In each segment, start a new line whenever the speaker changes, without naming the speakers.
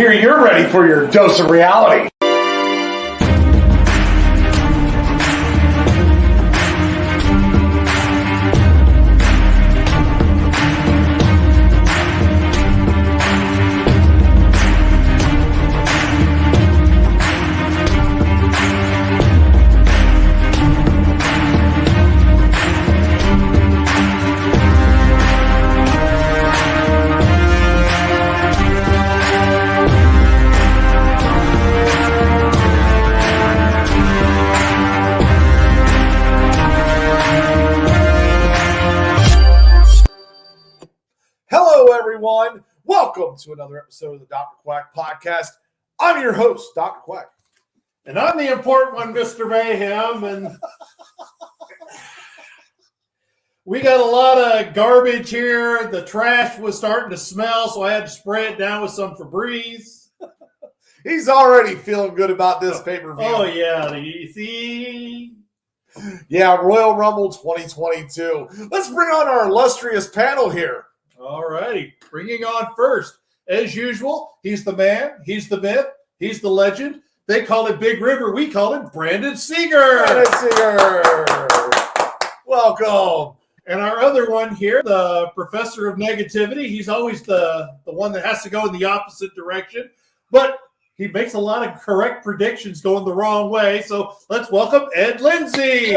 hear you're ready for your dose of reality.
Everyone, welcome to another episode of the Dr. Quack Podcast. I'm your host, Dr. Quack.
And I'm the important one, Mr. Mayhem. And we got a lot of garbage here. The trash was starting to smell, so I had to spray it down with some Febreze.
He's already feeling good about this pay-per-view.
Oh, yeah. You see?
Yeah, Royal Rumble 2022. Let's bring on our illustrious panel here.
All righty. Bringing on first, as usual, he's the man, he's the myth, he's the legend. They call it Big River. We call him Brandon Seeger.
Brandon Seeger. Welcome.
And our other one here, the professor of negativity. He's always the one that has to go in the opposite direction. But he makes a lot of correct predictions going the wrong way. So let's welcome Ed Lindsay.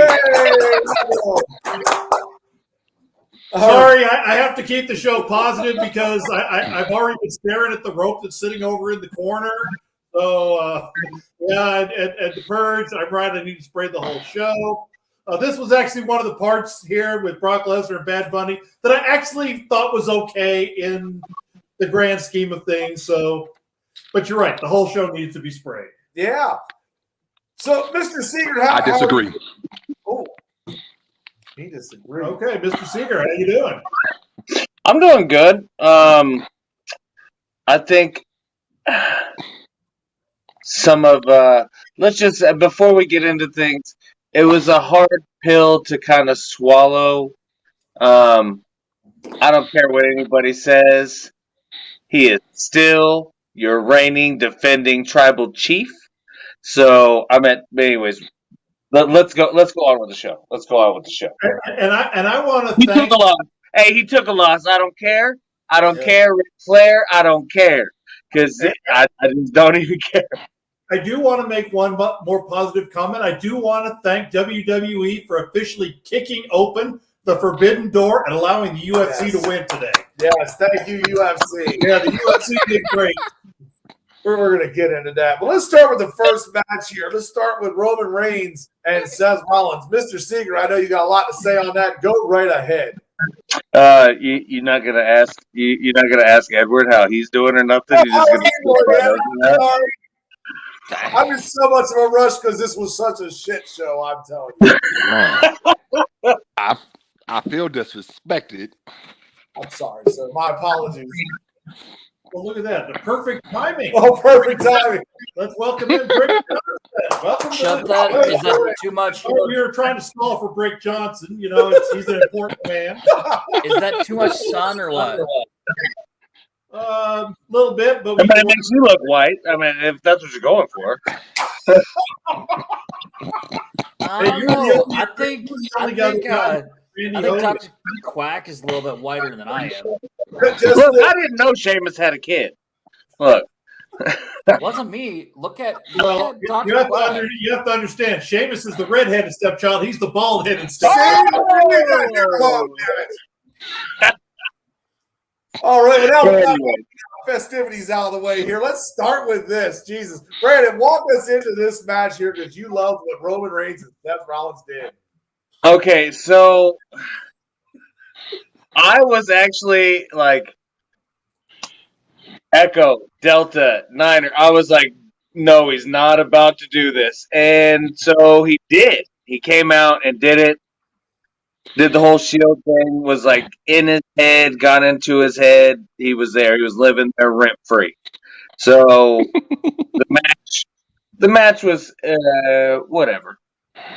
Sorry, I have to keep the show positive because I've already been staring at the rope that's sitting over in the corner. So, at the Purge, I'm right. I need to spray the whole show. This was actually one of the parts here with Brock Lesnar and Bad Bunny that I actually thought was okay in the grand scheme of things. So, but you're right. The whole show needs to be sprayed.
Yeah. So, Mr. Seeger,
I disagree.
He disagrees.
Okay, Mr. Seeger, how you doing?
I'm doing good. I think some of let's just before we get into things, it was a hard pill to kind of swallow. I don't care what anybody says. He is still your reigning, defending tribal chief. So anyways. Let's go on with the show.
And I want to
He took a loss. Hey, he took a loss. I don't care. Ric Flair. I don't care because I just don't even care.
I do want to make one more positive comment. I do want to thank WWE for officially kicking open the forbidden door and allowing the UFC to win today.
Yes, thank you, UFC.
Yeah, the UFC did great.
We're going to get into that. But let's start with the first match here. Let's start with Roman Reigns and Seth Rollins. Mr. Seeger, I know you got a lot to say on that. Go right ahead.
You're not gonna ask. You're not gonna ask Edward how he's doing or nothing. You're just gonna.
I'm in so much of a rush because this was such a shit show. I'm telling you.
I feel disrespected.
I'm sorry, sir. My apologies.
Well, look at that. The perfect timing.
Oh, perfect timing.
Let's welcome in Brick Johnson. Welcome
Shut that. Is that too much?
Oh, we were trying to stall for Brick Johnson. You know, he's an important man.
Is that too much sun or what?
A little bit, but
It makes you look white. I mean, if that's what you're going for.
I don't know. I think Dr. Quack is a little bit whiter than I am.
Look, I didn't know Sheamus had a kid. Look.
It wasn't me. Look at Dr. Quack.
You have to understand, Sheamus is the redheaded stepchild. He's the bald-headed stepchild.
All right, now we got festivities out of the way here. Let's start with this. Jesus. Brandon, walk us into this match here because you love what Roman Reigns and Seth Rollins did.
Okay, so I was actually like Echo, Delta, Niner. I was like, no, he's not about to do this. And so he did. He came out and did it. Did the whole Shield thing, was like in his head, got into his head. He was there. He was living there rent free. So the match was whatever.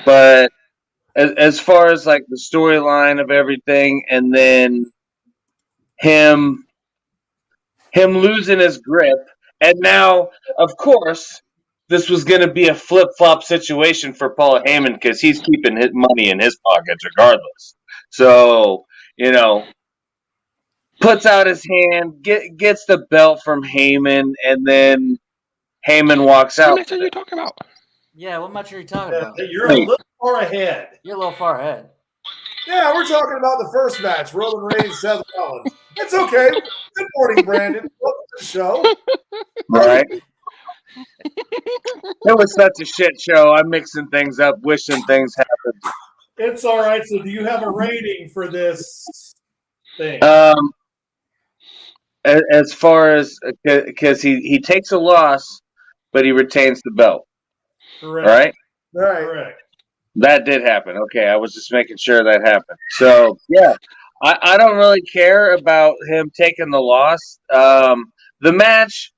But as far as like the storyline of everything, and then him losing his grip, And now, of course, this was going to be a flip-flop situation for Paul Heyman because he's keeping his money in his pockets regardless. So, puts out his hand, gets the belt from Heyman, and then Heyman walks out.
What match are you talking about?
Yeah, what match are you talking about?
You're a little far ahead.
You're a little far ahead.
Yeah, we're talking about the first match, Roman Reigns, Seth Rollins. It's okay. Good morning, Brandon. Welcome to the show.
Right? It was such a shit show. I'm mixing things up, wishing things happened.
It's all right. So, do you have a rating for this thing?
As far as because he takes a loss, but he retains the belt.
Correct.
Right?
Correct.
That did happen. Okay, I was just making sure that happened. So yeah, I don't really care about him taking the loss. The match,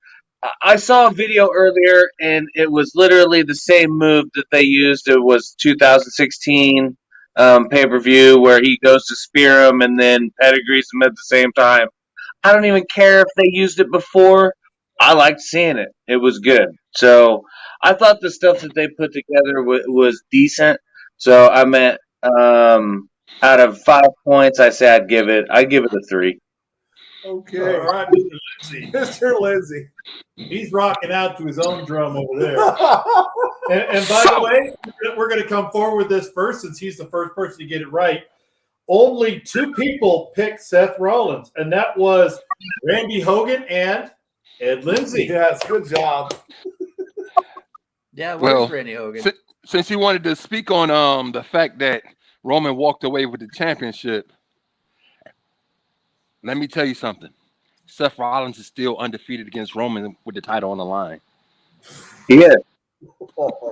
I saw a video earlier, and it was literally the same move that they used. It was 2016 pay-per-view where he goes to spear him and then pedigrees him at the same time. I don't even care if they used it before. I liked seeing it. It was good. So I thought the stuff that they put together was decent. So I meant out of 5 points, I say I'd give it a 3.
Okay.
All right, Mr. Lindsay.
Mr. Lindsay.
He's rocking out to his own drum over there. And by the way, we're going to come forward with this first since he's the first person to get it right. Only 2 people picked Seth Rollins, and that was Randy Hogan and Ed Lindsay.
Yes, good job.
Yeah,
Well,
where's Randy Hogan?
Since you wanted to speak on the fact that Roman walked away with the championship, let me tell you something. Seth Rollins is still undefeated against Roman with the title on the line.
He is.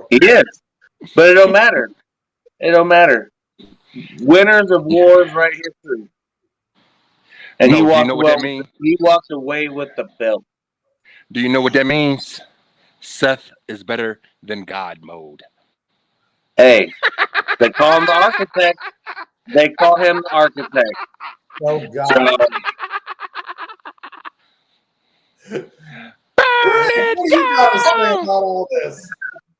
He is. But it don't matter. It don't matter. Winners of wars right here too. And
No,
he
do you
walked
know what that means?
He walked away with the belt.
Do you know what that means? Seth is better than God mode.
Hey, they call him the architect. They call him the architect.
Oh, God.
So,
What do you got to say about all this?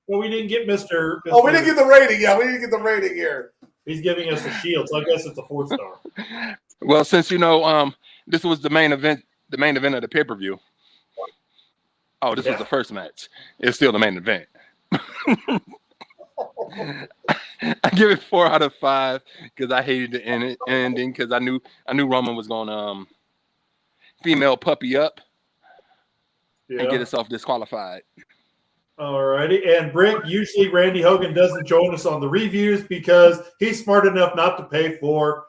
Well, we didn't get Mr.
Oh, we didn't get the rating. Yeah, we didn't get the rating here.
He's giving us a shield, so I guess it's a 4-star.
Well, since this was the main event of the pay-per-view. Oh, this was the first match. It's still the main event. I give it 4 out of 5 because I hated the ending because I knew Roman was gonna female puppy up and get himself disqualified.
Alrighty, and Brick, usually Randy Hogan doesn't join us on the reviews because he's smart enough not to pay for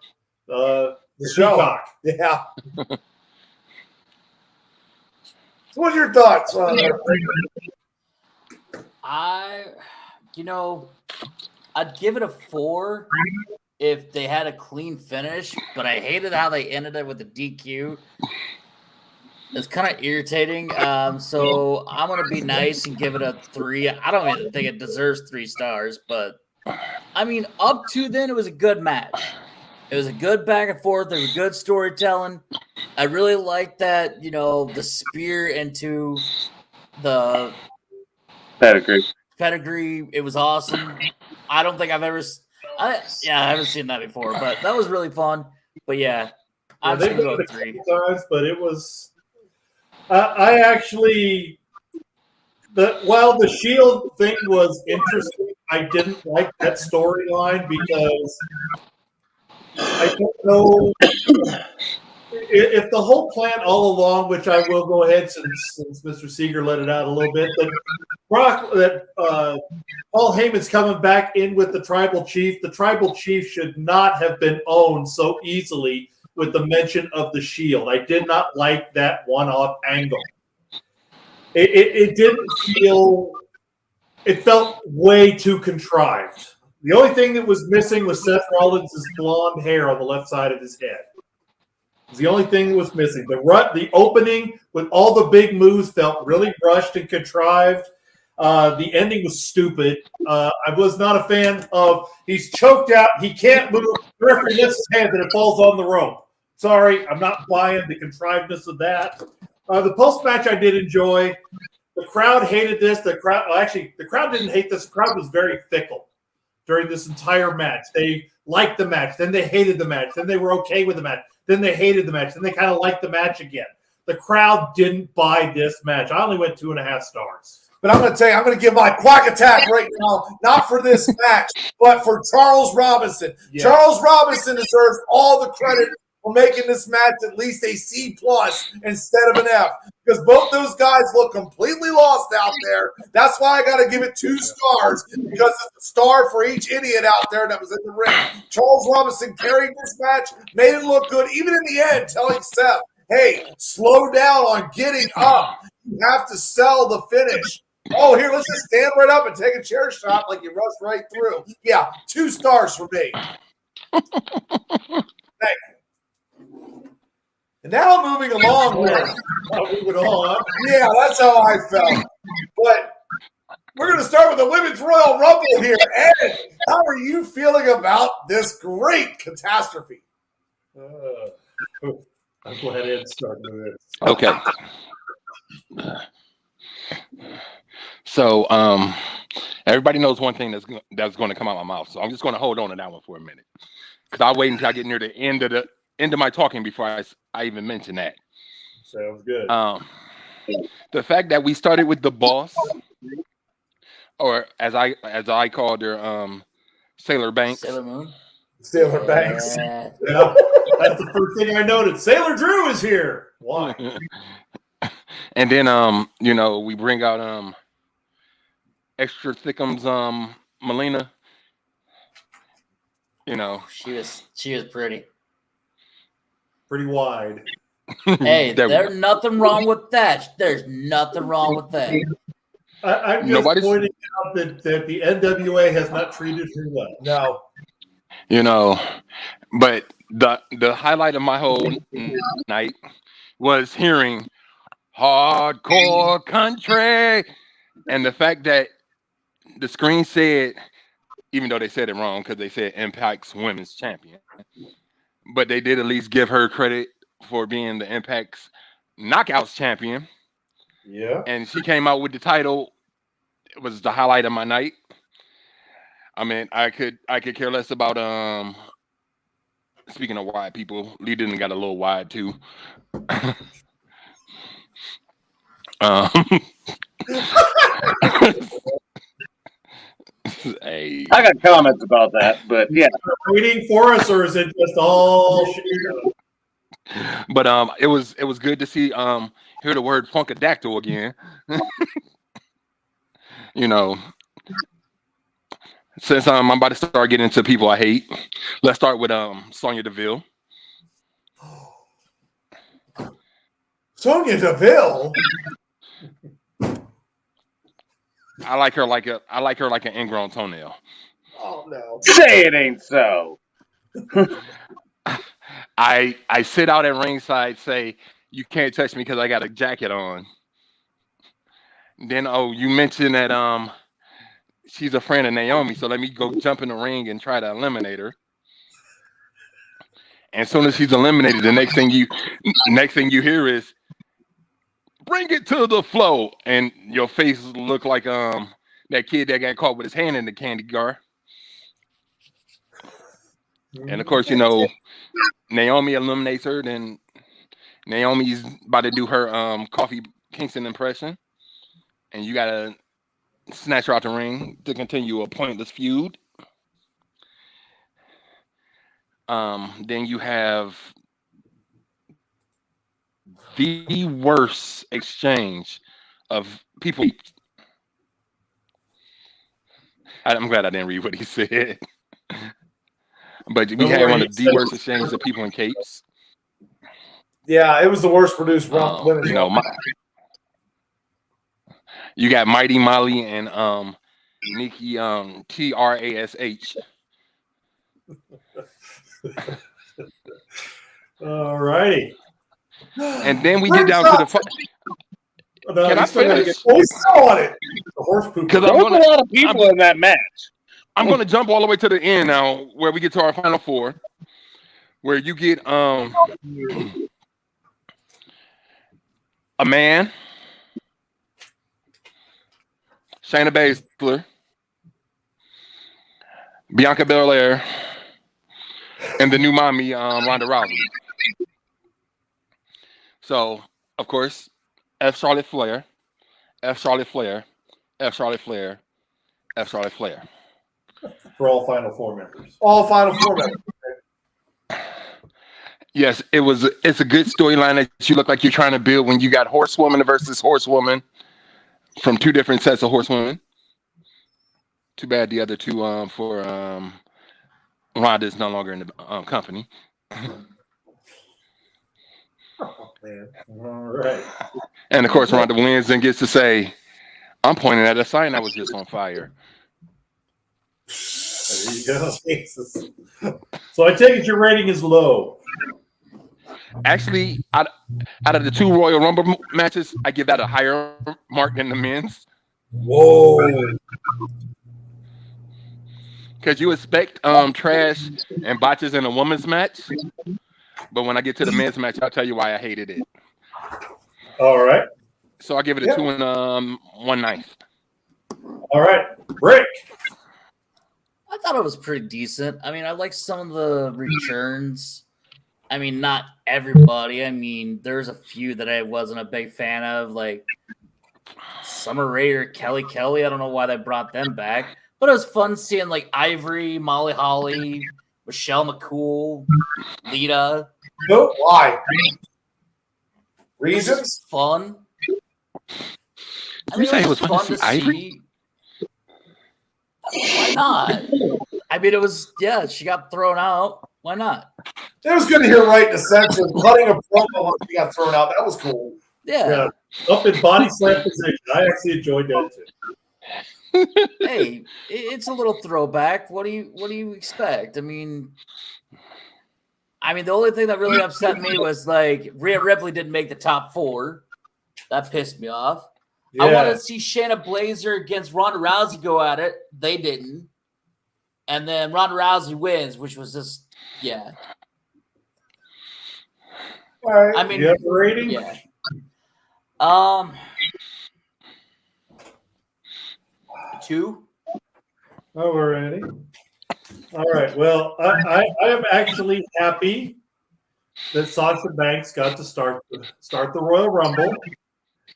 the
show.
Peacock.
Yeah. So what's your thoughts on that?
I'd give it a 4 if they had a clean finish, but I hated how they ended it with the DQ. It's kind of irritating. So I'm going to be nice and give it a 3. I don't even think it deserves 3 stars, but I mean, up to then, it was a good match. It was a good back and forth. There was good storytelling. I really liked that, the spear into the pedigree. It was awesome. I don't think I've ever. I haven't seen that before, but that was really fun. But yeah, I'm just going to go 3.
Times, but it was. I actually, while the Shield thing was interesting, I didn't like that storyline because I don't know if the whole plan all along, which I will go ahead since Mr. Seeger let it out a little bit, that Paul Heyman's coming back in with the Tribal Chief. The Tribal Chief should not have been owned so easily with the mention of the Shield. I did not like that one-off angle. It didn't feel – it felt way too contrived. The only thing that was missing was Seth Rollins' blonde hair on the left side of his head. It was the only thing that was missing. The opening with all the big moves felt really rushed and contrived. The ending was stupid. I was not a fan of he's choked out. He can't move. The referee lifts his hand and it falls on the rope. Sorry, I'm not buying the contrivedness of that. The post match I did enjoy. The crowd hated this. The crowd didn't hate this. The crowd was very fickle during this entire match. They liked the match, then they hated the match, then they were okay with the match, then they hated the match, then they kind of liked the match again. The crowd didn't buy this match. I only went 2.5 stars.
But I'm going to tell you, I'm going to give my quack attack right now, not for this match, but for Charles Robinson. Yeah. Charles Robinson deserves all the credit for making this match at least a C+ instead of an F, because both those guys look completely lost out there. That's why I got to give it 2 stars, because it's a star for each idiot out there that was in the ring. Charles Robinson carried this match, made it look good, even in the end, telling Seth, hey, slow down on getting up. You have to sell the finish. Oh, here, let's just stand right up and take a chair shot like you rushed right through. Yeah, 2 stars for me. Thank you. And now moving along here.
Moving on.
Yeah, that's how I felt. But we're going to start with the Women's Royal Rumble here. Ed, how are you feeling about this great catastrophe?
I'll go ahead and start with this.
Okay. So, everybody knows one thing that's going to come out of my mouth. So I'm just going to hold on to that one for a minute, because I'll wait until I get near the end of my talking before I even mention that.
Sounds good.
The fact that we started with the boss, or as I called her, Sailor Banks.
Sailor Moon.
Sailor Banks.
Yeah, that's the first thing I noted. Sailor Drew is here. Why?
And then we bring out extra thickums Melina.
She was pretty.
Pretty wide.
Hey, there's nothing wrong with that. There's nothing wrong with that.
I'm just pointing out that the NWA has not treated her well.
No.
But the highlight of my whole night was hearing hardcore country, and the fact that the screen said, even though they said it wrong because they said Impact's women's champion, but they did at least give her credit for being the Impact's Knockouts champion.
Yeah.
And she came out with the title. It was the highlight of my night. I mean, I could care less about speaking of wide people, Lee didn't got a little wide too.
Hey. I got comments about that, but yeah.
Waiting for us, or is it just all?
But it was good to see hear the word funkadactyl again. Since I'm about to start getting into people I hate, let's start with Sonia Deville.
Sonia Deville.
I like her like an ingrown toenail.
Oh no!
Say it ain't so.
I sit out at ringside, say you can't touch me because I got a jacket on. Then you mentioned that she's a friend of Naomi, so let me go jump in the ring and try to eliminate her. And as soon as she's eliminated, the next thing you hear is, bring it to the flow, and your face look like that kid that got caught with his hand in the candy jar. And of course, Naomi eliminates her. Then Naomi's about to do her Kofi Kingston impression, and you gotta snatch her out the ring to continue a pointless feud. Then you have the worst exchange of people. I'm glad I didn't read what he said. But we had one of the worst exchanges of people in capes.
Yeah, it was the worst produced women's.
You got Mighty Molly and Nikki Trash.
All righty.
And then we get down to the. Can I finish?
We saw it. The horse poop.
Because there was a lot of people in that match.
I'm going to jump all the way to the end now, where we get to our final four, where you get a man, Shayna Baszler, Bianca Belair, and the new mommy, Ronda Rousey. So, of course, F. Charlotte Flair, F. Charlotte Flair, F. Charlotte Flair, F. Charlotte Flair.
For all Final Four members.
All Final Four members.
Yes, it's a good storyline that you look like you're trying to build when you got Horsewoman versus Horsewoman from two different sets of Horsewomen. Too bad the other two for Ronda is no longer in the company.
Oh, man. All right.
And of course, Ronda wins and gets to say, "I'm pointing at a sign that was just on fire."
There you go. Jesus. So I take it your rating is low.
Actually, out of the two Royal Rumble matches, I give that a higher mark than the men's.
Whoa.
Because you expect trash and botches in a women's match. But when I get to the men's match, I'll tell you why I hated it.
All right.
So I'll give it a 2 1/9.
All right. Rick.
I thought it was pretty decent. I mean, I like some of the returns. I mean, not everybody. I mean, there's a few that I wasn't a big fan of, like Summer Rae or Kelly Kelly. I don't know why they brought them back. But it was fun seeing like Ivory, Molly Holly, Michelle McCool, Lita.
No, why?
Reasons? It was fun. I mean,
it was fun to see Ivory?
Why not? I mean, it was, yeah, she got thrown out. Why not?
It was good to hear right in the sense of cutting a promo when she got thrown out. That was cool.
Yeah.
Up in body slam position. I actually enjoyed that too.
Hey, it's a little throwback. What do you expect? I mean, the only thing that really upset me was like Rhea Ripley didn't make the top 4. That pissed me off. Yeah. I wanted to see Shayna Baszler against Ronda Rousey go at it. They didn't. And then Ronda Rousey wins, which was just, yeah.
All right.
I mean,
you have a rating?
Yeah. 2.
Alrighty. All right. Well, I am actually happy that Sasha Banks got to start the Royal Rumble.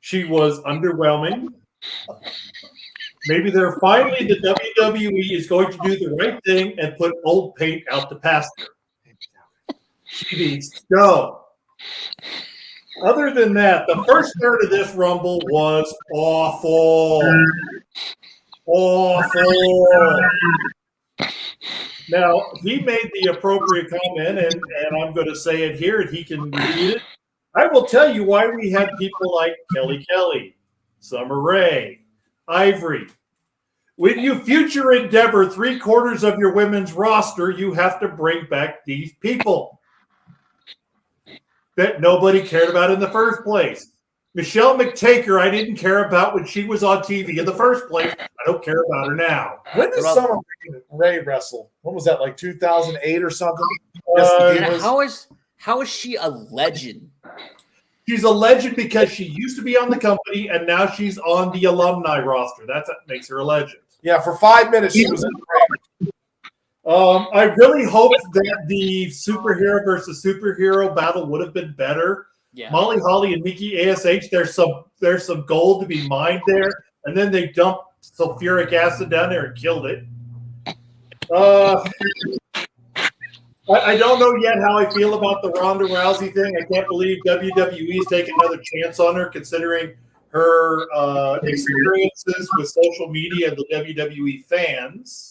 She was underwhelming. Maybe they're finally the WWE is going to do the right thing and put old paint out to pasture. She needs to go. Other than that, the first third of this Rumble was awful. Awful. Now, he made the appropriate comment, and I'm going to say it here, and he can repeat it. I will tell you why we had people like Kelly Kelly, Summer Rae, Ivory. When you future endeavor 3/4 of your women's roster, you have to bring back these people that nobody cared about in the first place. Michelle McTaker, I didn't care about when she was on TV in the first place. I don't care about her now.
When did Summer Rae wrestle? When was that, like 2008 or something?
How is she a legend?
She's a legend because she used to be on the company, and now she's on the alumni roster. That's what makes her a legend.
Yeah, for 5 minutes she was great.
I really hoped that the superhero versus superhero battle would have been better.
Yeah.
Molly Holly and Nikki ASH, there's some gold to be mined there, and then they dumped sulfuric acid down there and killed it. I don't know yet how I feel about the Ronda Rousey thing. I can't believe WWE's taking another chance on her, considering her experiences with social media and the WWE fans.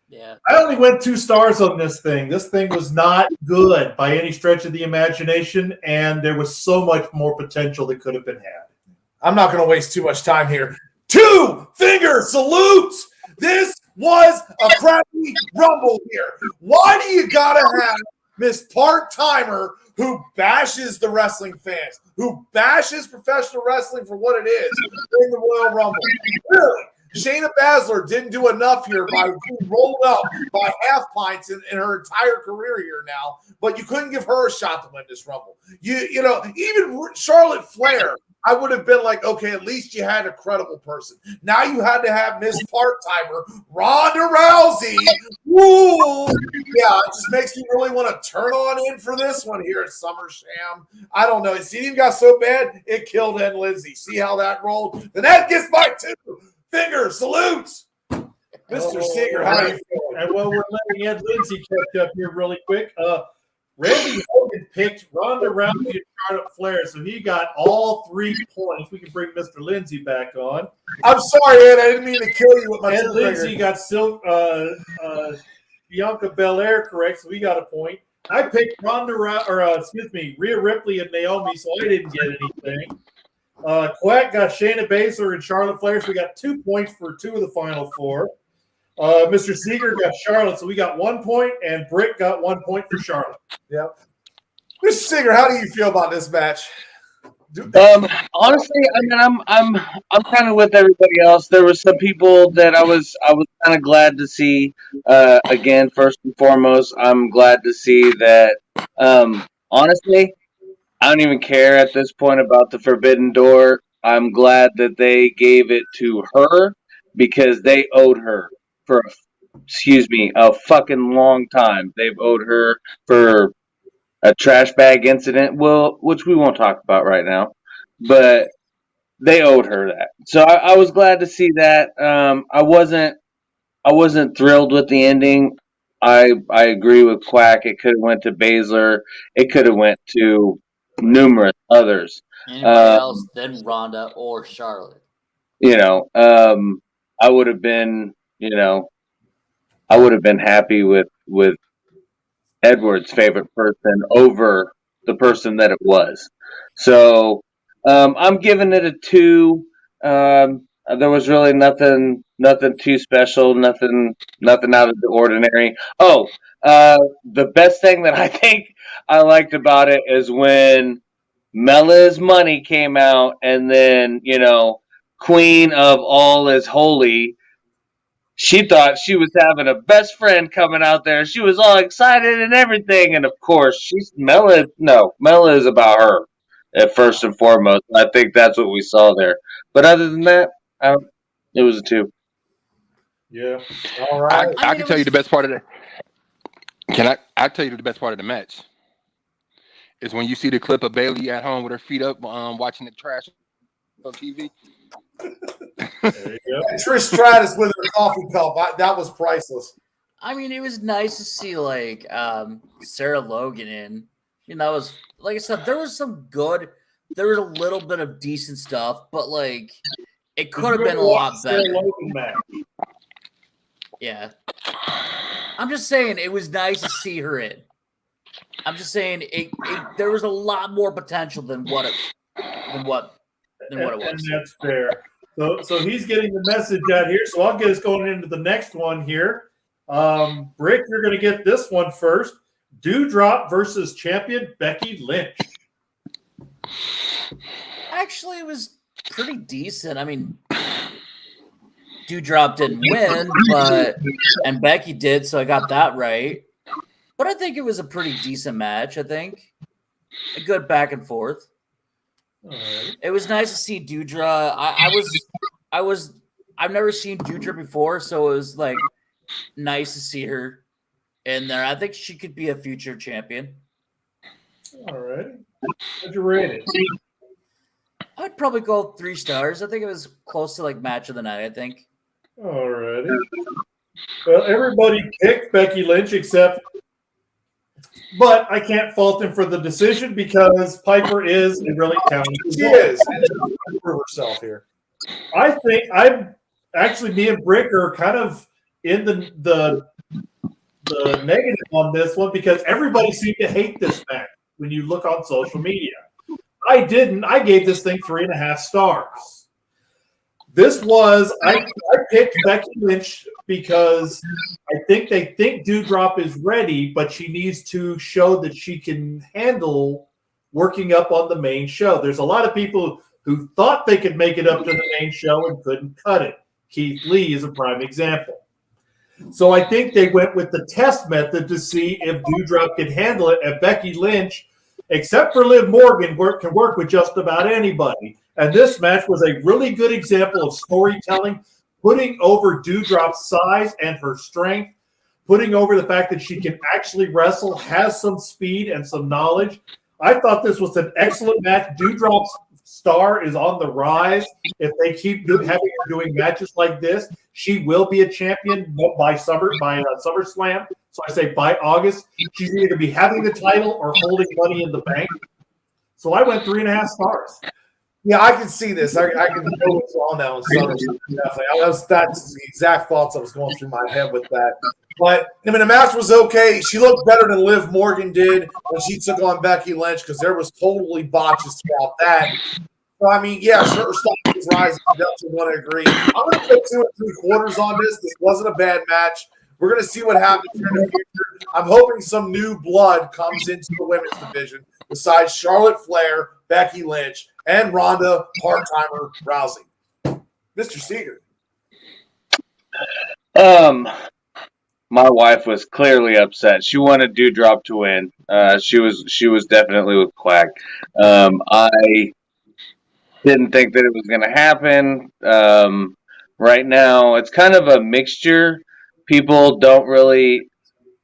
Yeah,
I only went 2 stars on this thing. This thing was not good by any stretch of the imagination, and there was so much more potential that could have been had.
I'm not going to waste too much time here. 2-finger salutes! This was a crappy Rumble here. Why do you got to have this part-timer who bashes the wrestling fans, who bashes professional wrestling for what it is in the Royal Rumble? Really? Shayna Baszler didn't do enough here by being rolled up by half pints in her entire career here now, but you couldn't give her a shot to win this Rumble. You know, even Charlotte Flair, I would have been like, okay, at least you had a credible person. Now you had to have Miss Part-Timer, Ronda Rousey. Woo! Yeah, it just makes me really want to turn on in for this one here at SummerSlam. I don't know. It even got so bad, it killed Ed Lindsay. See how that rolled? Then that gets my 2 finger salutes. Mr. Seeger, how are you feeling?
And while we're letting Ed Lindsay catch up here really quick, Randy Hogan picked Ronda Rousey and Charlotte Flair, so he got all 3 points. We can bring Mr. Lindsay back on.
I'm sorry, Ed. I didn't mean to kill you with my
Ed Lindsay got Bianca Belair correct, so we got a point. I picked Rhea Ripley and Naomi, so I didn't get anything. Quack got Shayna Baszler and Charlotte Flair, so we got 2 points for 2 of the final 4. Mr. Seeger got Charlotte, so we got 1 point, and Brick got 1 point for Charlotte.
Yep. Mr. Seeger, how do you feel about this match?
Honestly, I mean, I'm kind of with everybody else. There were some people that I was kind of glad to see. Again, first and foremost, I'm glad to see that. Honestly, I don't even care at this point about the Forbidden Door. I'm glad that they gave it to her because they owed her for, a fucking long time. They've owed her for a trash bag incident, which we won't talk about right now, but they owed her that. So I was glad to see that. I wasn't thrilled with the ending. I agree with Quack. It could have went to Baszler. It could have went to numerous others.
Anybody else than Ronda or Charlotte?
I would have been, happy with Edward's favorite person over the person that it was. So I'm giving it a 2. There was really nothing too special, nothing out of the ordinary. Oh, the best thing that I think I liked about it is when Mella's Money came out, and then Queen of All is Holy. She thought she was having a best friend coming out there. She was all excited and everything, and of course, Mella is about her at first and foremost. I think that's what we saw there. But other than that, it was a 2.
Yeah. All right.
I can tell you the best part of the. I tell you the best part of the match is when you see the clip of Bayley at home with her feet up, watching the trash on TV.
There you go. Trish Stratus with her coffee cup. That was priceless.
I mean, it was nice to see Sarah Logan in. That was, like I said, there was a little bit of decent stuff, but it could have been a lot better. Yeah. I'm just saying it was nice to see her in. I'm just saying there was a lot more potential than what it was.
And that's fair. So he's getting the message out here. So I'll get us going into the next one here. Brick, you're going to get this one first. Doudrop versus champion Becky Lynch.
Actually, it was pretty decent. I mean, Doudrop didn't win, and Becky did, so I got that right. But I think it was a pretty decent match. I think a good back and forth.
Right.
It was nice to see Doudrop. I've never seen Doudrop before, so it was nice to see her in there. I think she could be a future champion.
All right. What'd you rate it?
I'd probably go 3 stars. I think it was close to match of the night, I think.
All righty. Well, everybody picked Becky Lynch but I can't fault him for the decision because Piper is a really talented
She is. Prove herself here.
I think me and Brick are kind of in the negative on this one because everybody seemed to hate this match when you look on social media. I didn't. I gave this thing 3.5 stars. I picked Becky Lynch because I think they think Doudrop is ready, but she needs to show that she can handle working up on the main show. There's a lot of people who thought they could make it up to the main show and couldn't cut it. Keith Lee is a prime example. So I think they went with the test method to see if Doudrop could handle it. And Becky Lynch, except for Liv Morgan, can work with just about anybody. And this match was a really good example of storytelling, putting over Doudrop's size and her strength, putting over the fact that she can actually wrestle, has some speed and some knowledge. I thought this was an excellent match. Doudrop's star is on the rise. If they keep having her doing matches like this, she will be a champion by SummerSlam. So I say by August, she's either be having the title or holding Money in the Bank. So I went 3.5 stars.
Yeah, I can see this. I can know what's on that one. That's the exact thoughts I was going through my head with that. But I mean, the match was okay. She looked better than Liv Morgan did when she took on Becky Lynch because there was totally botches throughout that. So I mean, yeah, her stock is rising. I definitely want to agree. I'm going to put 2 3/4 on this. This wasn't a bad match. We're going to see what happens in the future. I'm hoping some new blood comes into the women's division besides Charlotte Flair, Becky Lynch, and Ronda part-timer Rousey. Mr. Seeger.
My wife was clearly upset. She wanted Doudrop to win. She was definitely with Quack. I didn't think that it was going to happen. Right now, it's kind of a mixture. People don't really,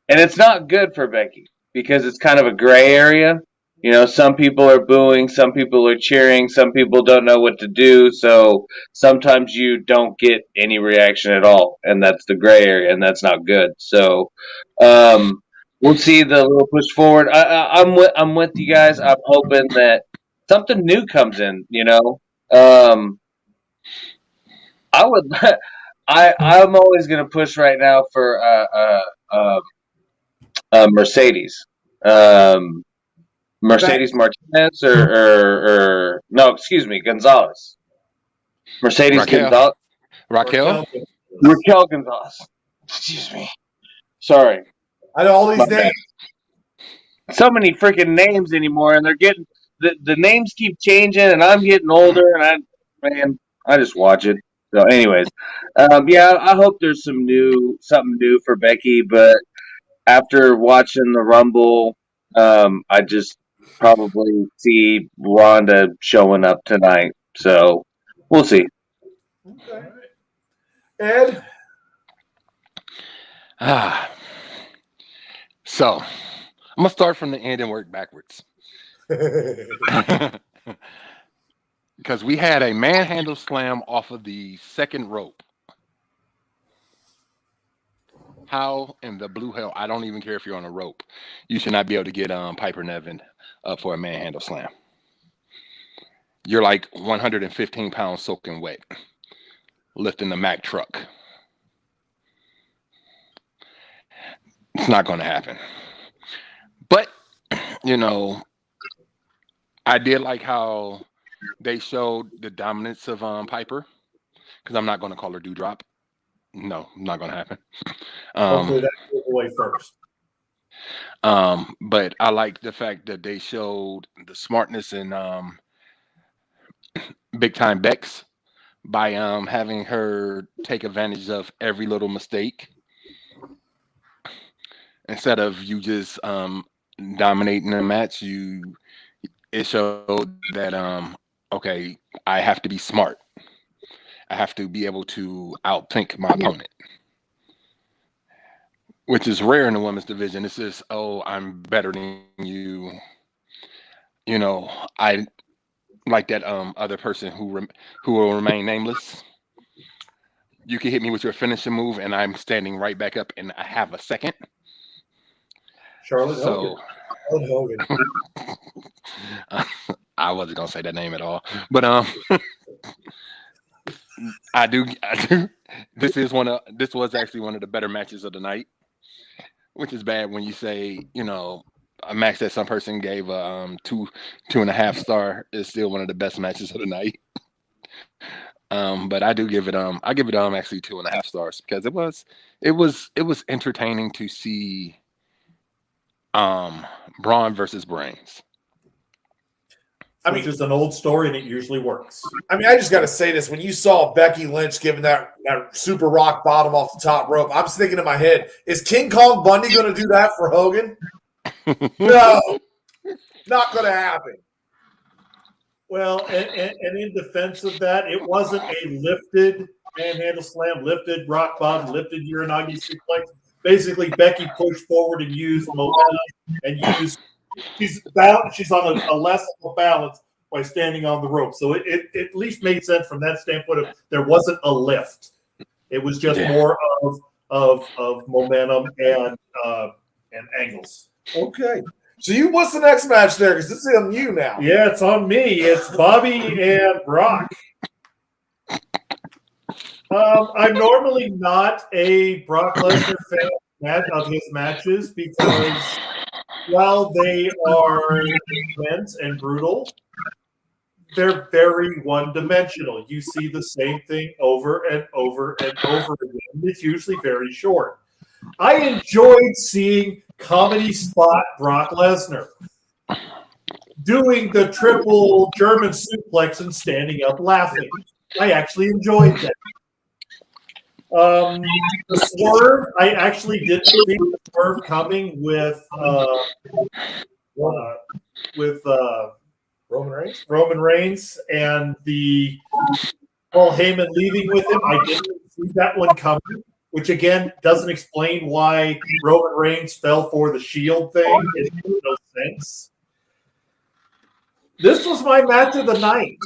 and it's not good for Becky because it's kind of a gray area. You know, some people are booing, some people are cheering, some people don't know what to do. So sometimes you don't get any reaction at all, and that's the gray area, and that's not good. So we'll see the little push forward. I'm with you guys. I'm hoping that something new comes in. You know, I'm always gonna push right now for Mercedes. Mercedes Martinez or no, excuse me, Gonzalez. Mercedes Gonzalez.
Raquel
Gonzalez. Excuse me. Sorry.
I know all these names.
So many freaking names anymore, and they're getting the names keep changing, and I'm getting older, and I just watch it. So, anyways, yeah, I hope there's something new for Becky, but after watching the Rumble, I just probably see Ronda showing up tonight. So we'll see.
Okay. Ed?
So I'm going to start from the end and work backwards. Because we had a manhandle slam off of the second rope. How in the blue hell? I don't even care if you're on a rope. You should not be able to get Piper Niven up for a manhandle slam. You're like 115 pounds soaking wet, lifting the Mack truck. It's not going to happen. But, you know, I did like how they showed the dominance of Piper, because I'm not going to call her Doudrop. No, not going to happen.
Hopefully that's away first.
But I like the fact that they showed the smartness in Big Time Bex by having her take advantage of every little mistake instead of you just dominating the match. It showed that okay, I have to be smart. I have to be able to outthink my opponent, which is rare in the women's division. It's just, oh, I'm better than you. You know, I like that other person who will remain nameless. You can hit me with your finishing move, and I'm standing right back up, and I have a second.
Charlotte Hogan.
I wasn't gonna say that name at all, but I do. This was actually one of the better matches of the night, which is bad when you say, you know, a match that some person gave 2.5 star is still one of the best matches of the night. But I do give it I give it actually 2.5 stars because it was entertaining to see Braun versus Brains.
which is an old story, and it usually works.
I mean, I just got to say this. When you saw Becky Lynch giving that super rock bottom off the top rope, I'm just thinking in my head, is King Kong Bundy going to do that for Hogan? No, not going to happen.
Well, and in defense of that, it wasn't a lifted manhandle slam, lifted rock bottom, lifted Uranagi suplex. Basically, Becky pushed forward and used momentum and used she's on a less of a balance by standing on the rope. So it at least made sense from that standpoint of there wasn't a lift. It was just more of momentum and angles.
Okay. So what's the next match there? Because this is on you now.
Yeah, it's on me. It's Bobby and Brock. I'm normally not a Brock Lesnar fan of his matches because while they are intense and brutal, they're very one-dimensional. You see the same thing over and over and over again. It's usually very short. I enjoyed seeing comedy spot Brock Lesnar doing the triple German suplex and standing up laughing. I actually enjoyed that. The swerve, I actually didn't see the swerve coming with Roman Reigns and the Paul Heyman leaving with him. I didn't see that one coming, which again doesn't explain why Roman Reigns fell for the Shield thing. It makes no sense. This was my match of the night.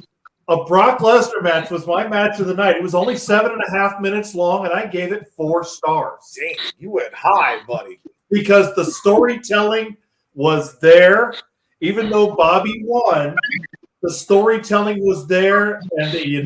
A Brock Lesnar match was my match of the night. It was only 7.5 minutes long, and I gave it 4 stars.
Damn, you went high, buddy.
Because the storytelling was there. Even though Bobby won, the storytelling was there, and it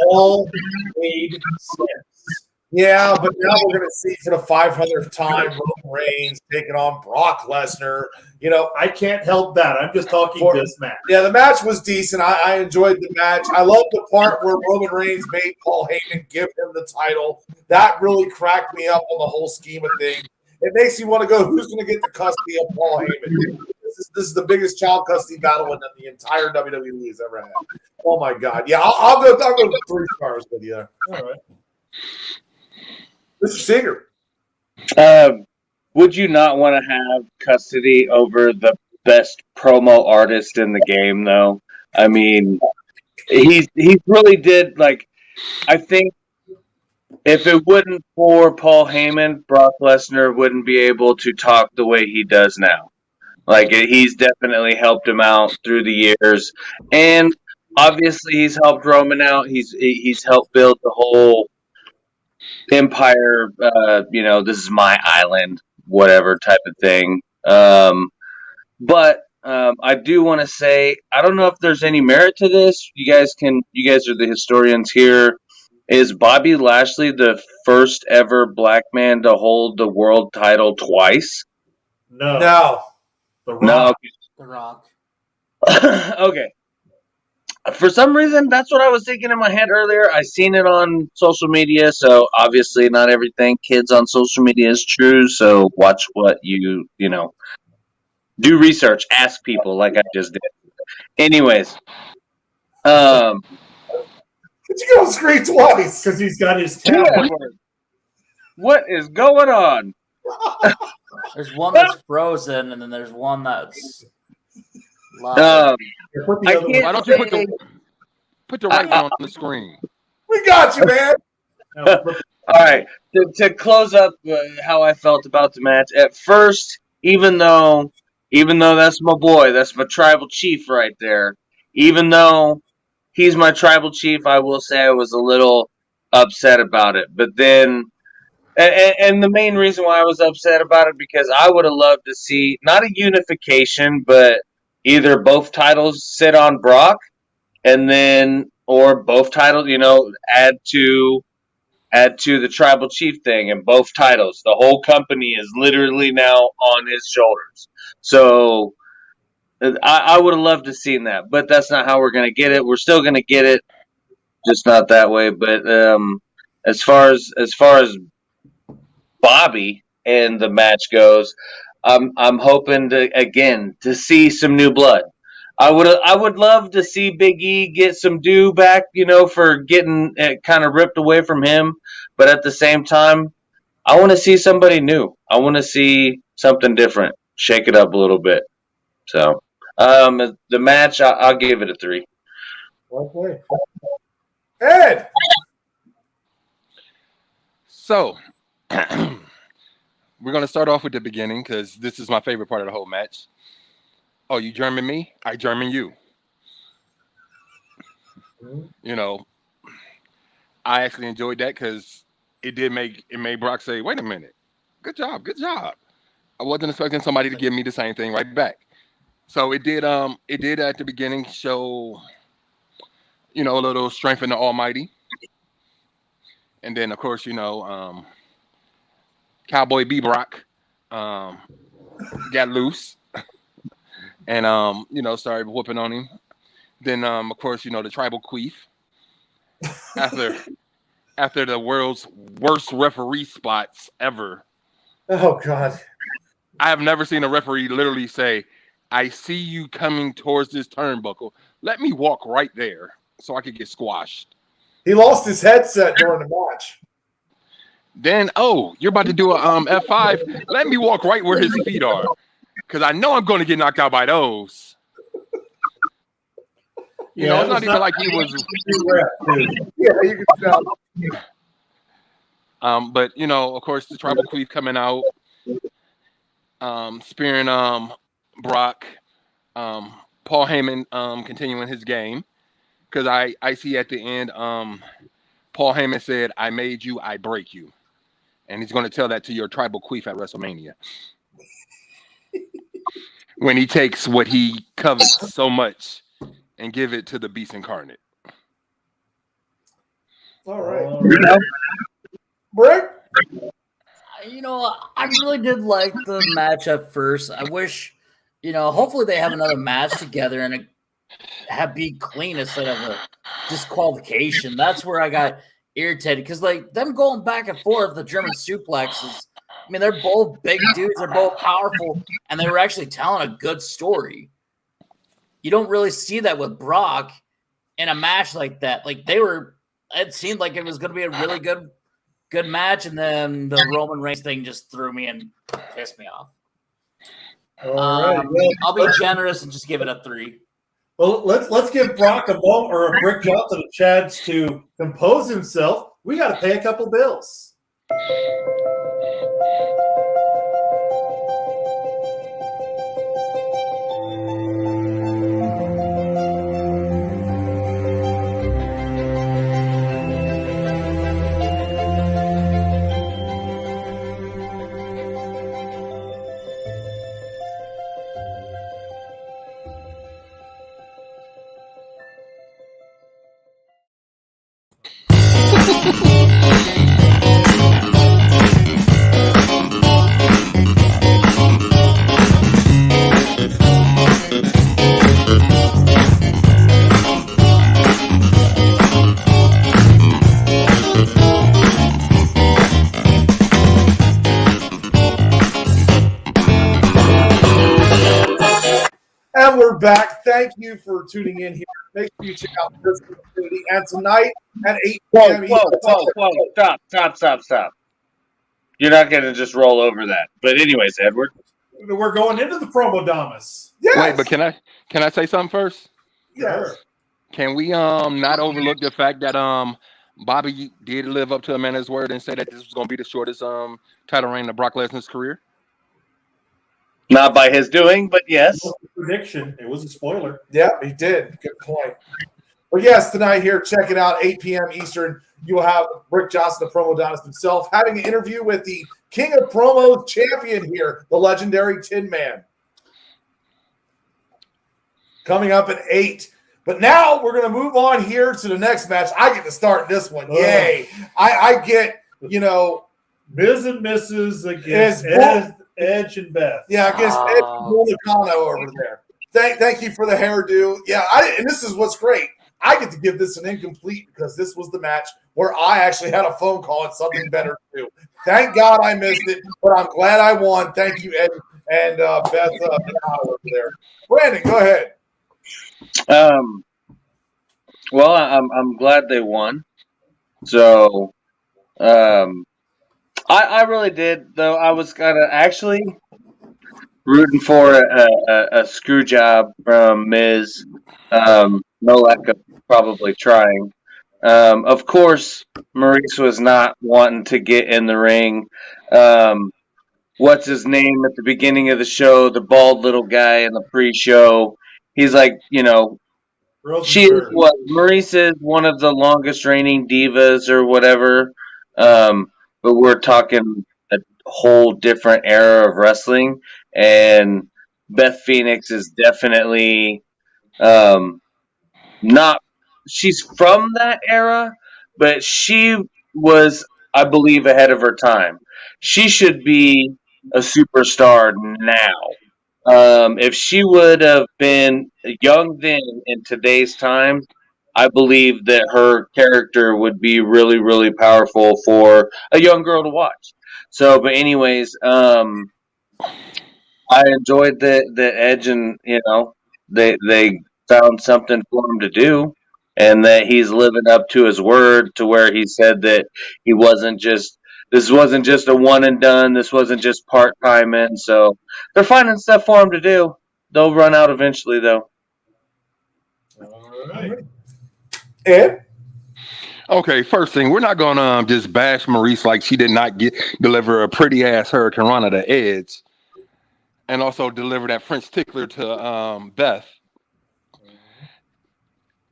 all made sense.
Yeah, but now we're going to see for the 500th time Roman Reigns taking on Brock Lesnar. You know,
I can't help that. I'm just talking this match.
Yeah, the match was decent. I enjoyed the match. I love the part where Roman Reigns made Paul Heyman give him the title. That really cracked me up on the whole scheme of things. It makes you want to go, who's going to get the custody of Paul Heyman? This is the biggest child custody battle that the entire WWE has ever had. Oh, my God. Yeah, I'll go 3 stars with you. All right. Mr. Singer.
Would you not want to have custody over the best promo artist in the game, though? I mean, he really did, like, I think if it wasn't for Paul Heyman, Brock Lesnar wouldn't be able to talk the way he does now. Like, he's definitely helped him out through the years. And obviously he's helped Roman out. He's helped build the whole empire, this is my island, whatever type of thing. But I do want to say, I don't know if there's any merit to this. You guys are the historians here. Is Bobby Lashley the first ever black man to hold the world title twice?
No. The Rock.
No.
The Rock.
Okay. For some reason, that's what I was thinking in my head earlier. I seen it on social media, so obviously not everything kids on social media is true. So watch what you do research, ask people like I just did. Anyways,
Did you go on screen twice?
Because he's got his tablet.
What is going on?
There's one that's frozen, and then there's one that's live.
Why
don't you put the right one on the screen?
We got you, man.
All right. To close up how I felt about the match, at first, even though that's my boy, that's my tribal chief right there, even though he's my tribal chief, I will say I was a little upset about it. But then, and the main reason why I was upset about it, because I would have loved to see, not a unification, but either both titles sit on Brock, and then, or both titles, add to the tribal chief thing, and both titles. The whole company is literally now on his shoulders. So I would have loved to seen that, but that's not how we're going to get it. We're still going to get it, just not that way. But as far as Bobby and the match goes, I'm hoping to see some new blood. I would love to see Big E get some due back, for getting it kind of ripped away from him. But at the same time, I want to see somebody new. I want to see something different, shake it up a little bit. So, the match, I'll give it a 3.
Okay. Ed.
So, we're going to start off with the beginning because this is my favorite part of the whole match. Oh, you German me? I German you. I actually enjoyed that because it made Brock say, "Wait a minute, good job." I wasn't expecting somebody to give me the same thing right back. So it did at the beginning show, a little strength in the Almighty, and then of course Cowboy B Brock got loose and started whooping on him. Then of course the tribal queef after the world's worst referee spots ever.
Oh God.
I have never seen a referee literally say, "I see you coming towards this turnbuckle. Let me walk right there so I could get squashed."
He lost his headset during the match.
Then, you're about to do a F5. Let me walk right where his feet are, because I know I'm going to get knocked out by those. It's not even like he was.
Yeah, you can tell.
But of course, the tribal queef coming out, spearing Brock, Paul Heyman continuing his game, because I see at the end Paul Heyman said, "I made you, I break you," and he's going to tell that to your tribal queef at WrestleMania when he takes what he covets so much and give it to the Beast Incarnate.
All right. Brick?
I really did like the match at first. I wish, hopefully they have another match together and be clean instead of a disqualification. That's where I got irritated because them going back and forth, the German suplexes. I mean, they're both big dudes. They're both powerful, and they were actually telling a good story. You don't really see that with Brock in a match like that. It seemed like it was going to be a really good match, and then the Roman Reigns thing just threw me and pissed me off.
All right.
I'll be generous and just give it a 3.
Well, let's give Brock a moment or a Brick Johnson a chance to compose himself. We got to pay a couple bills.
And we're back. Thank you for tuning in here. Make sure you check out this community. And tonight at 8 p.m.
Whoa. Stop. You're not going to just roll over that. But anyways, Edward.
We're going into the promo Damas.
Yes.
Wait, but can I say something first?
Yes.
Can we not overlook the fact that Bobby did live up to Amanda's word and say that this was going to be the shortest title reign of Brock Lesnar's career?
Not by his doing, but yes.
Prediction. It was a spoiler.
Yeah, he did. Good point. But yes, tonight here, check it out, 8 p.m. Eastern. You will have Brick Johnson, the promo Adonis himself, having an interview with the King of Promos champion here, the legendary Tin Man. Coming up at 8. But now we're going to move on here to the next match. I get to start this one. Yay. I get,
Miz and Mrs. against Edge and Beth.
Yeah, against Edge Molicano over there. Thank you for the hairdo. Yeah, and this is what's great. I get to give this an incomplete because this was the match where I actually had a phone call and something better to do. Thank God I missed it, but I'm glad I won. Thank you, Ed and Beth over there. Brandon, go ahead.
Well, I'm glad they won. So, I really did though. I was kind of actually rooting for a screw job from Miz. No lack of probably trying. Of course, Maurice was not wanting to get in the ring. What's his name at the beginning of the show? The bald little guy in the pre-show. He's like, she is what Maurice is one of the longest reigning divas or whatever. But we're talking a whole different era of wrestling, and Beth Phoenix is definitely not. She's from that era, but she was, I believe, ahead of her time. She should be a superstar now. If she would have been young then in today's time, I believe that her character would be really, really powerful for a young girl to watch. So, but anyways, I enjoyed the Edge, and they found something for him to do, and that he's living up to his word, to where he said that he wasn't just this wasn't just a one and done. This wasn't just part time in. So they're finding stuff for him to do. They'll run out eventually, though.
All right.
Ed?
Okay, first thing, we're not gonna just bash Maurice like she did not deliver a pretty ass Hurricane Rana to Edge, and also deliver that French tickler to Beth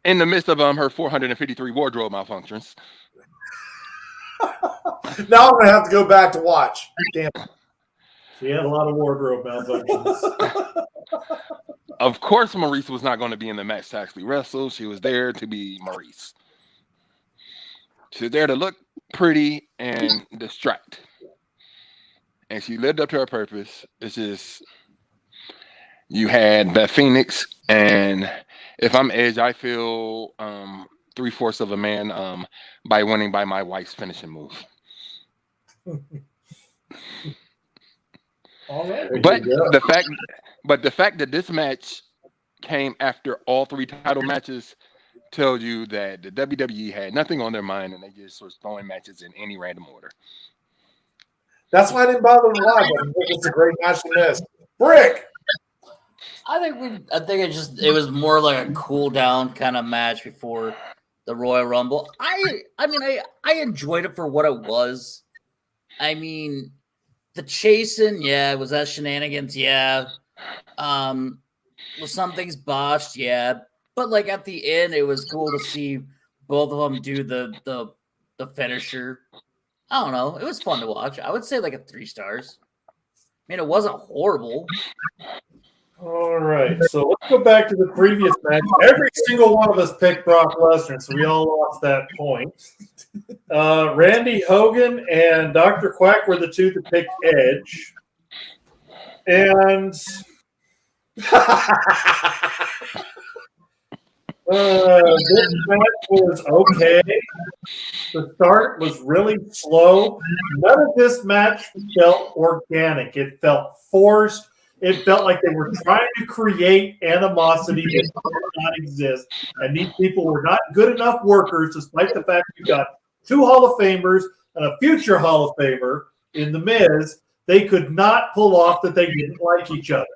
in the midst of her 453 wardrobe malfunctions.
Now I'm going to have to go back to watch. Damn.
She had a lot of wardrobe malfunctions.
Of course, Maurice was not going to be in the match to actually wrestle. She was there to be Maurice. She was there to look pretty and distract. And she lived up to her purpose. It's just, you had Beth Phoenix, and if I'm Edge, I feel 3/4 of a man by winning by my wife's finishing move.
All right.
But the fact that this match came after all 3 title matches tells you that the WWE had nothing on their mind, and they just was throwing matches in any random order.
That's why I didn't bother to watch. It's a great match to miss. Brick.
I think it was more like a cool down kind of match before the Royal Rumble. I enjoyed it for what it was. I mean, the chasing, yeah, was that shenanigans? Yeah. Was some things botched? Yeah. But like at the end, it was cool to see both of them do the finisher. I don't know. It was fun to watch. I would say like a 3 stars. I mean, it wasn't horrible.
All right, so let's go back to the previous match. Every single one of us picked Brock Lesnar, so we all lost that point. Randy Hogan and Dr. Quack were the 2 that picked Edge. And this match was okay. The start was really slow. None of this match felt organic. It felt forced. It felt like they were trying to create animosity that did not exist. And these people were not good enough workers, despite the fact you got 2 Hall of Famers and a future Hall of Famer in The Miz. They could not pull off that they didn't like each other.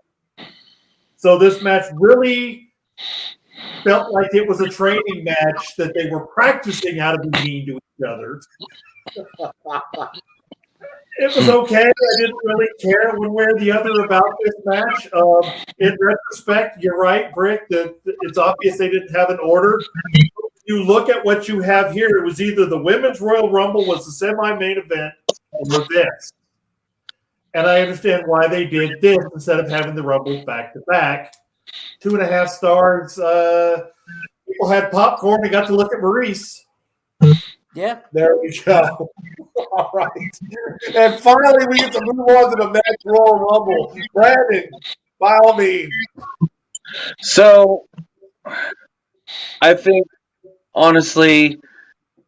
So this match really felt like it was a training match that they were practicing how to be mean to each other. It was okay. I didn't really care one way or the other about this match. In retrospect, you're right, Brick, that it's obvious they didn't have an order. You look at what you have here, it was either the Women's Royal Rumble was the semi-main event or this. And I understand why they did this instead of having the Rumble back-to-back. 2.5 stars. People had popcorn. They got to look at Maurice.
Yeah.
There we go. All right. And finally, we get to move on to the next Royal Rumble. Brandon, by all means.
So, I think, honestly,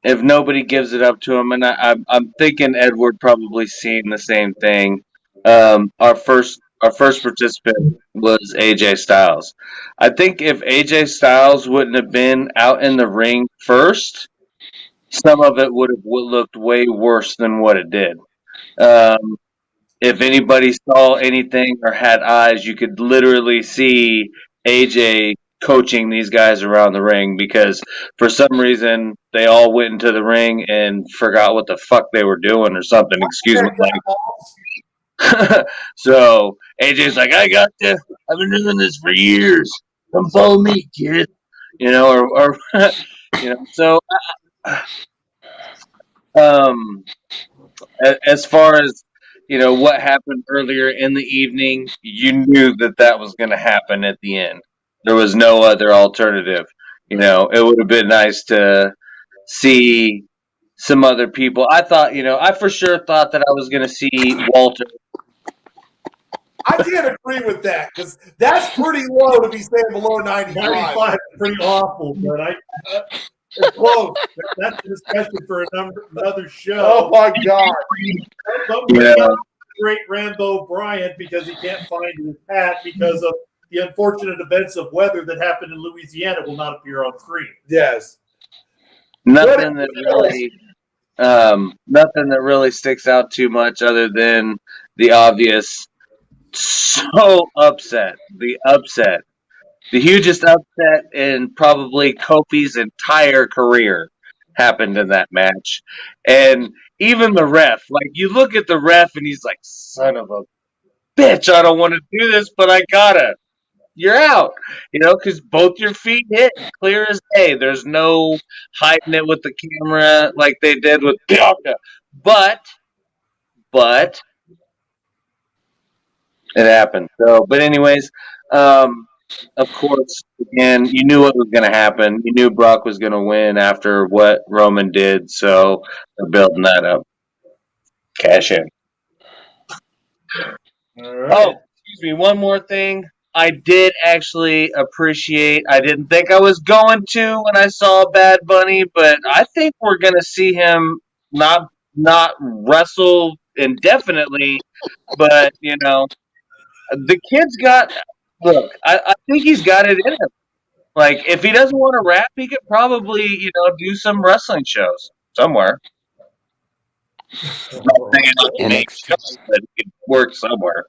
if nobody gives it up to him, and I'm thinking Edward probably seen the same thing. Our our first participant was AJ Styles. I think if AJ Styles wouldn't have been out in the ring first, some of it would have looked way worse than what it did. If anybody saw anything or had eyes, you could literally see AJ coaching these guys around the ring because for some reason they all went into the ring and forgot what the fuck they were doing or something. Excuse me. So AJ's like, I got this. I've been doing this for years. Come follow me, kid. You know, or you know. So, as far as what happened earlier in the evening, you knew that was going to happen at the end. There was no other alternative. It would have been nice to see some other people. I thought, I for sure thought that I was going to see Walter.
I can't agree with that because that's pretty low to be staying below 95.
95 is pretty awful, but it's close. That's a discussion for another show.
Oh my God!
But we got great Rambo Bryant because he can't find his hat because of the unfortunate events of weather that happened in Louisiana will not appear on screen.
Yes.
Nothing that really sticks out too much other than the obvious. So upset. The hugest upset in probably Kofi's entire career happened in that match. And even the ref, like you look at the ref and he's like, son of a bitch, I don't want to do this, but I gotta. You're out, because both your feet hit clear as day. There's no hiding it with the camera like they did with Bianca. But it happened. So, but anyways, of course, again, you knew what was going to happen. You knew Brock was going to win after what Roman did. So they're building that up. Cash in.
All right.
Oh, excuse me. One more thing. I did actually appreciate. I didn't think I was going to when I saw Bad Bunny, but I think we're going to see him not wrestle indefinitely, but the kid's got. Look, I think he's got it in him. Like, if he doesn't want to rap, he could probably, do some wrestling shows somewhere. But he could work somewhere.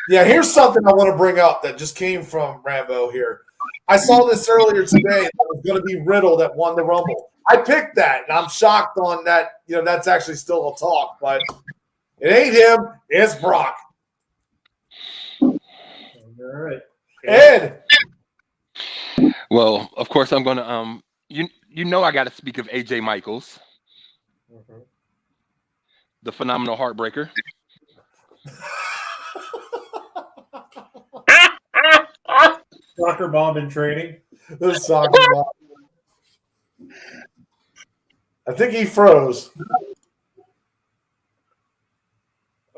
Yeah, here's something I want to bring up that just came from Rambo here. I saw this earlier today. That it was going to be Riddle that won the Rumble. I picked that, and I'm shocked on that. That's actually still a talk, but it ain't him. It's Brock.
All right.
Ed.
Well, of course, I'm going to I got to speak of AJ Michaels, the phenomenal heartbreaker.
Soccer mom in training.
The soccer mom. I think he froze.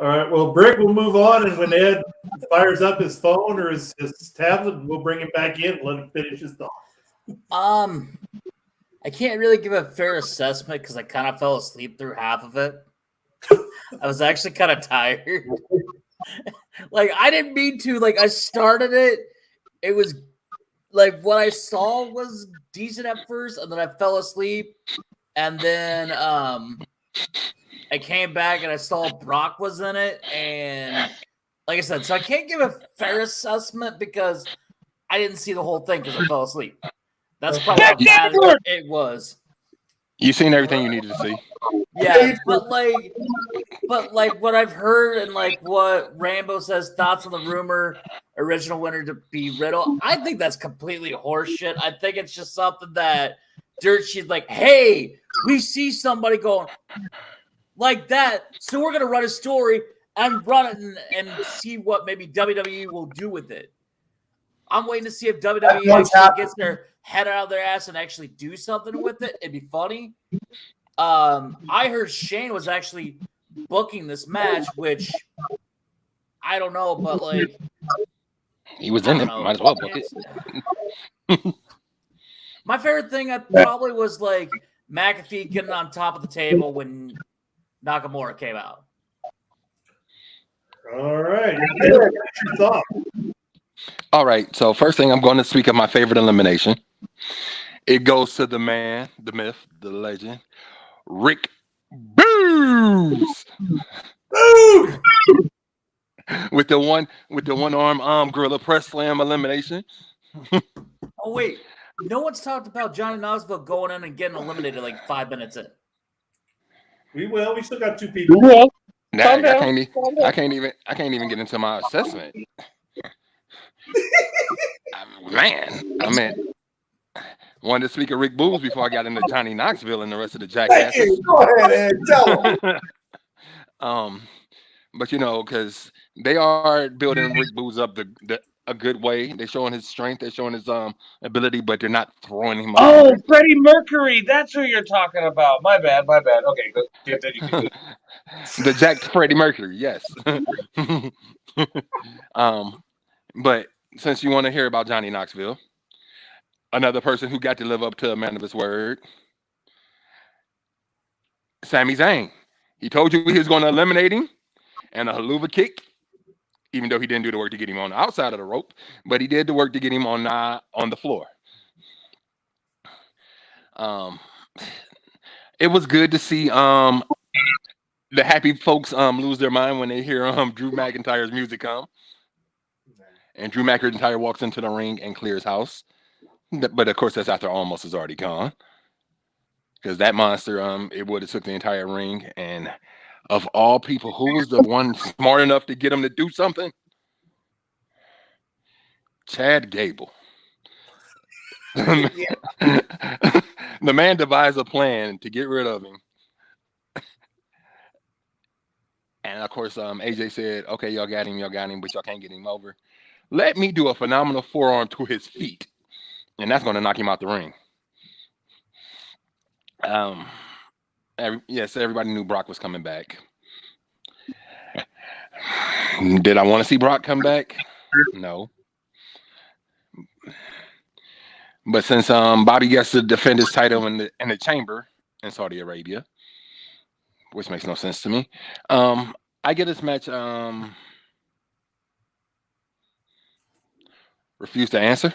All right. Well, Brick will move on, and when Ed fires up his phone or his tablet, we'll bring him back in and let him finish his thought.
I can't really give a fair assessment because I kind of fell asleep through half of it. I was actually kind of tired. Like, I didn't mean to. Like, I started it. It was like what I saw was decent at first, and then I fell asleep. And then I came back and I saw Brock was in it. And like I said, so I can't give a fair assessment because I didn't see the whole thing because I fell asleep. That's probably how bad it was.
You seen everything you needed to see.
Yeah, but what I've heard and like what Rambo says, thoughts on the rumor, original winner to be Riddle. I think that's completely horseshit. I think it's just something that Dirt Sheet's like, hey, we see somebody going like that, so we're gonna run a story and run it and see what maybe WWE will do with it. I'm waiting to see if WWE actually gets their head out of their ass and actually do something with it. It'd be funny. I heard Shane was actually booking this match, which I don't know, but like
he was in it. Might as well book it.
My favorite thing probably was like McAfee getting on top of the table when Nakamura came out.
All right. What's your thought?
All right. So first thing, I'm going to speak of my favorite elimination. It goes to the man, the myth, the legend, Rick Boogs.
Dude!
with the one arm gorilla press slam elimination.
Oh wait, no one's talked about Johnny Knoxville going in and getting eliminated like 5 minutes in.
We still got 2 people.
Well,
I can't even get into my assessment. Man, I mean, wanted to speak of Rick Boogs before I got into Johnny Knoxville and the rest of the jackasses.
Go ahead and tell them.
But because they are building Rick Boogs up a good way. They're showing his strength. They're showing his ability, but they're not throwing him.
Oh, Freddie Mercury. That's who you're talking about. My bad. Okay, go continue.
The jacked Freddie Mercury, yes. But since you want to hear about Johnny Knoxville, another person who got to live up to a man of his word, Sami Zayn. He told you he was going to eliminate him and a haluva kick, even though he didn't do the work to get him on the outside of the rope, but he did the work to get him on the floor. It was good to see the happy folks lose their mind when they hear Drew McIntyre's music come. And Drew McIntyre walks into the ring and clears house. But of course, that's after Almost is already gone. Because that monster, it would have took the entire ring. And of all people, who was the one smart enough to get him to do something? Chad Gable. The man devised a plan to get rid of him. And of course, AJ said, okay, y'all got him, but y'all can't get him over. Let me do a phenomenal forearm to his feet. And that's going to knock him out the ring. Yes, everybody knew Brock was coming back. Did I want to see Brock come back? No. But since Bobby gets to defend his title in the chamber in Saudi Arabia, which makes no sense to me, I get this match refuse to answer.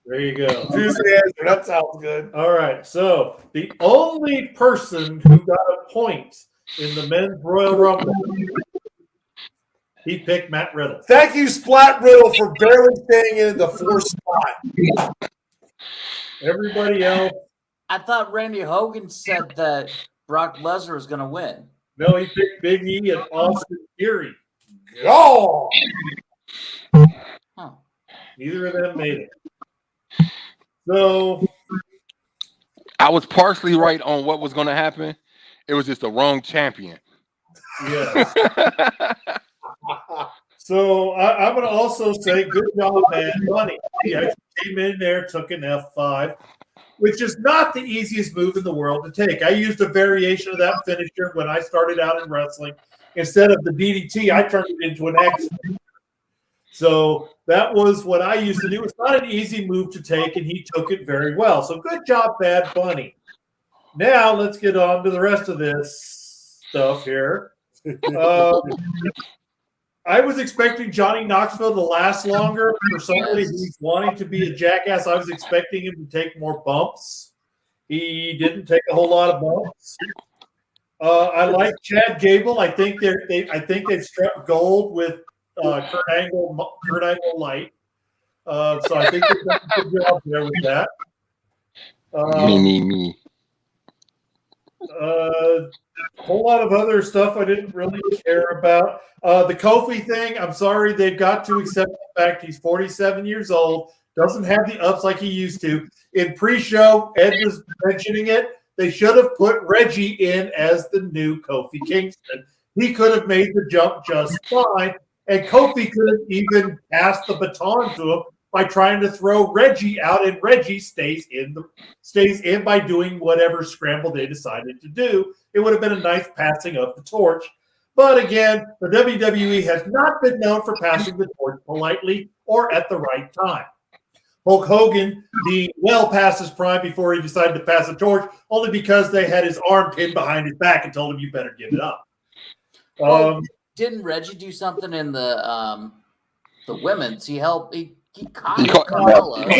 There you go.
Refuse to answer. That sounds good.
All right. So the only person who got a point in the men's Royal Rumble, he picked Matt Riddle.
Thank you, Splat Riddle, for barely staying in the 4th spot.
Everybody else.
I thought Randy Hogan said that Brock Lesnar was going to win.
No, he picked Big E and Austin Theory.
Oh!
Huh.
Neither of them made it. So
I was partially right on what was going to happen. It was just the wrong champion.
Yes. So I'm going to also say good job, man. Bunny. He actually came in there, took an F5, which is not the easiest move in the world to take. I used a variation of that finisher when I started out in wrestling. Instead of the DDT, I turned it into an X. So that was what I used to do. It's not an easy move to take, and he took it very well. So good job, Bad Bunny. Now let's get on to the rest of this stuff here. I was expecting Johnny Knoxville to last longer. For somebody who's wanting to be a jackass, I was expecting him to take more bumps. He didn't take a whole lot of bumps. I like Chad Gable. I think they've struck gold with Kurt Angle Light. So I think they've done a good job there with that.
Me.
A whole lot of other stuff I didn't really care about. The Kofi thing, I'm sorry, they've got to accept the fact he's 47 years old, doesn't have the ups like he used to. In pre-show, Ed was mentioning it. They should have put Reggie in as the new Kofi Kingston. He could have made the jump just fine, and Kofi could have even passed the baton to him by trying to throw Reggie out, and Reggie stays in by doing whatever scramble they decided to do. It would have been a nice passing of the torch. But again, the WWE has not been known for passing the torch politely or at the right time. Hulk Hogan being well past his prime before he decided to pass the torch, only because they had his arm pinned behind his back and told him, you better give it up.
didn't Reggie do something in the women's? He helped. He caught
Carmella.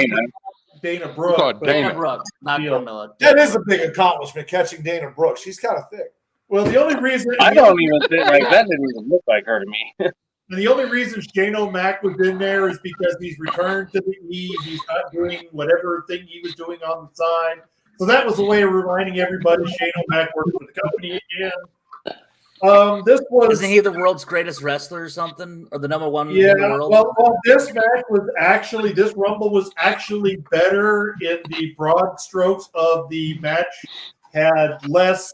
Dana Brooke.
called
Dana Brooke, not Carmella.
That is a big accomplishment, catching Dana Brooke. She's kind of thick.
Well, the only reason
I don't even think like that didn't even look like her to me.
And the only reason Shane O'Mac was in there is because he's returned to the Eve. He's not doing whatever thing he was doing on the side. So that was a way of reminding everybody Shane O'Mac worked for the company again.
Isn't he the world's greatest wrestler or something? Or the number one in the world?
Well, this Rumble was actually better in the broad strokes of the match, had less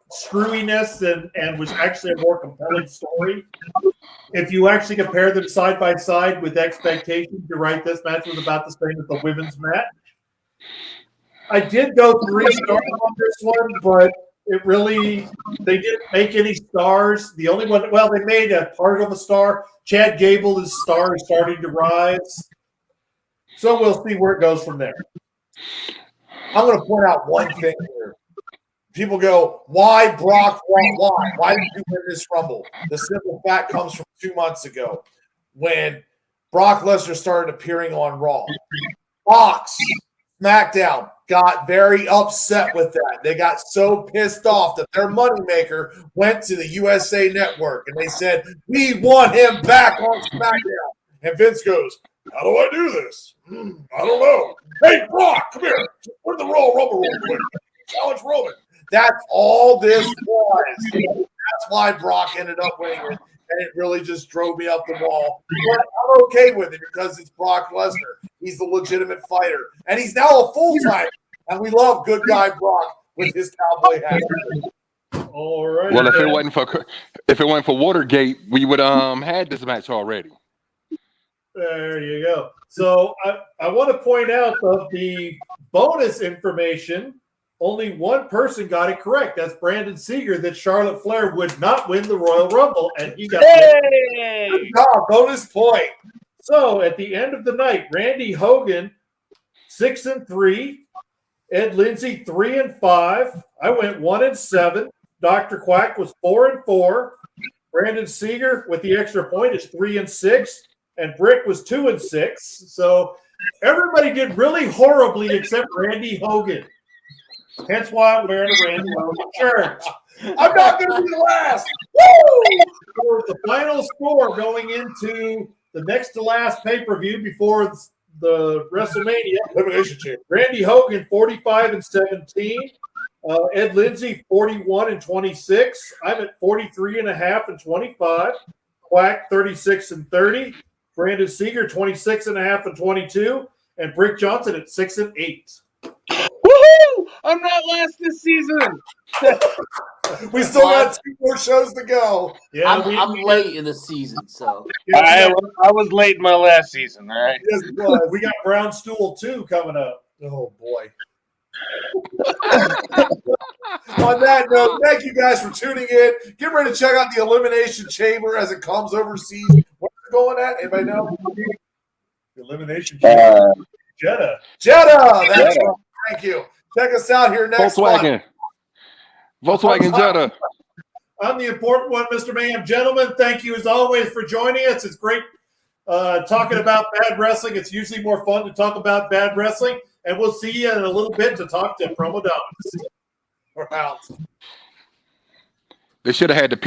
screwiness and was actually a more compelling story. If you actually compare them side by side with expectations, you're right, this match was about the same as the women's match. I did go 3 stars on this one, but they didn't make any stars. The only one, they made a part of a star. Chad Gable's star is starting to rise. So we'll see where it goes from there.
I'm going to point out one thing here. People go, why Brock? Why? Why did you win this Rumble? The simple fact comes from 2 months ago when Brock Lesnar started appearing on Raw. Fox, SmackDown got very upset with that. They got so pissed off that their moneymaker went to the USA Network and they said, we want him back on SmackDown. And Vince goes, how do I do this? I don't know. Hey, Brock, come here. Win the Royal Rumble real quick. Challenge Roman. That's all this was. That's why Brock ended up winning it, and it really just drove me up the wall. But I'm okay with it because it's Brock Lesnar. He's the legitimate fighter, and he's now a full-time. And we love good guy Brock with his cowboy hat.
All right.
Well, if it wasn't for Watergate, we would had this match already.
There you go. So I want to point out of the bonus information, only one person got it correct. That's Brandon Seeger, that Charlotte Flair would not win the Royal Rumble, and he got
Good job, bonus point.
So at the end of the night, Randy Hogan 6-3, Ed Lindsay 3-5. I went 1-7. Dr. Quack was 4-4. Brandon Seeger with the extra point is 3-6, and Brick was 2-6. So everybody did really horribly except Randy Hogan. Hence why I'm wearing a Randy Hogan shirt.
I'm not going to be the last. Woo!
For the final score going into the next to last pay-per-view before the WrestleMania Elimination Chamber. Randy Hogan 45-17. Ed Lindsay 41-26. I'm at 43.5-25. Quack 36-30. Brandon Seeger 26.5-22. And Brick Johnson at 6-8.
Woohoo! I'm not last this season.
We still got 2 more shows to go.
Yeah,
I'm late in the season, so
I was late in my last season. All right.
Yes,
we got Brown Stool 2 coming up.
oh, boy. On that note, thank you guys for tuning in. Get ready to check out the Elimination Chamber as it comes overseas. Where's it going at? Anybody know?
The Elimination Chamber. Jeddah.
That's right. Thank you. Check us out here next month.
Volkswagen Jetta.
I'm the important one, Mr. Mayhem. Gentlemen, thank you as always for joining us. It's great talking about bad wrestling. It's usually more fun to talk about bad wrestling. And we'll see you in a little bit to talk to Promo Dominance.
We're out.
They should have had the